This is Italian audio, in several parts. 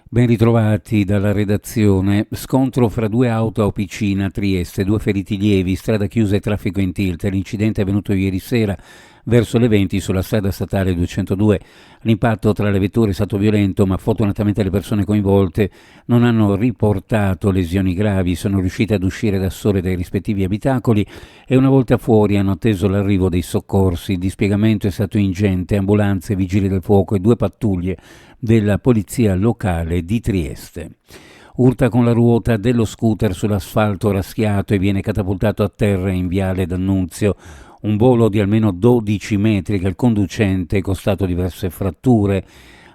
Ben ritrovati dalla redazione. Scontro fra due auto a Opicina, Trieste, due feriti lievi, strada chiusa e traffico in tilt. L'incidente è avvenuto ieri sera verso le 20 sulla strada statale 202. L'impatto tra le vetture è stato violento, ma fortunatamente le persone coinvolte non hanno riportato lesioni gravi, sono riuscite ad uscire da sole dai rispettivi abitacoli e una volta fuori hanno atteso l'arrivo dei soccorsi. Il dispiegamento è stato ingente, ambulanze, vigili del fuoco e due pattuglie della polizia locale di Trieste. Urta con la ruota dello scooter sull'asfalto raschiato e viene catapultato a terra in viale D'Annunzio. Un volo di almeno 12 metri che al conducente è costato diverse fratture.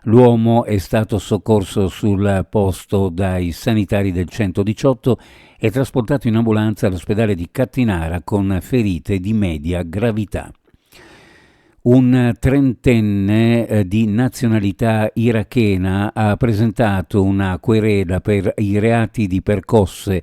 L'uomo è stato soccorso sul posto dai sanitari del 118 e trasportato in ambulanza all'ospedale di Cattinara con ferite di media gravità. Un trentenne di nazionalità irachena ha presentato una querela per i reati di percosse,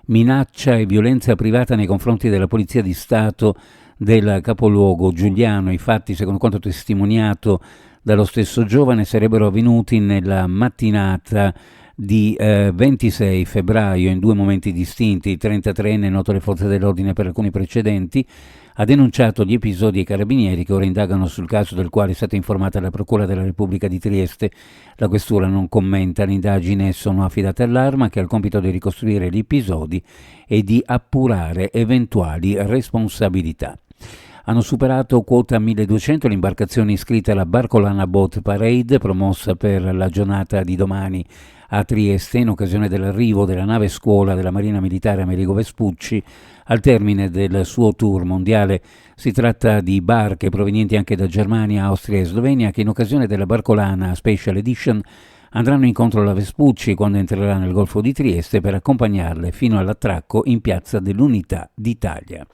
minaccia e violenza privata nei confronti della Polizia di Stato del capoluogo Giuliano. I fatti, secondo quanto testimoniato dallo stesso giovane, sarebbero avvenuti nella mattinata di 26 febbraio in due momenti distinti. Il 33enne, noto alle forze dell'ordine per alcuni precedenti, ha denunciato gli episodi ai carabinieri che ora indagano sul caso, del quale è stata informata la Procura della Repubblica di Trieste. La questura non commenta l'indagine, sono affidate all'Arma che ha il compito di ricostruire gli episodi e di appurare eventuali responsabilità. Hanno superato quota 1200 le imbarcazioni iscritte alla Barcolana Boat Parade, promossa per la giornata di domani a Trieste in occasione dell'arrivo della nave scuola della Marina Militare Amerigo Vespucci al termine del suo tour mondiale. Si tratta di barche provenienti anche da Germania, Austria e Slovenia che in occasione della Barcolana Special Edition andranno incontro alla Vespucci quando entrerà nel Golfo di Trieste per accompagnarle fino all'attracco in Piazza dell'Unità d'Italia.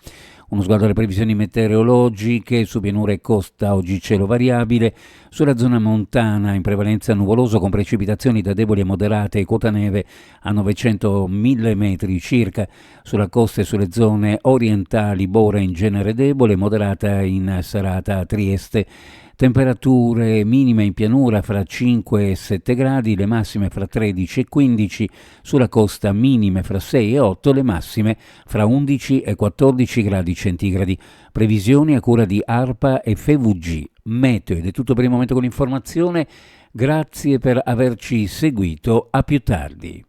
Uno sguardo alle previsioni meteorologiche: su pianura e costa oggi cielo variabile, sulla zona montana in prevalenza nuvoloso con precipitazioni da deboli a moderate e quota neve a 900.000 metri circa, sulla costa e sulle zone orientali Bora in genere debole, moderata in serata a Trieste. Temperature minime in pianura fra 5 e 7 gradi, le massime fra 13 e 15, sulla costa minime fra 6 e 8, le massime fra 11 e 14 gradi centigradi. Previsioni a cura di ARPA e FVG Meteo. Ed è tutto per il momento con l'informazione. Grazie per averci seguito, a più tardi.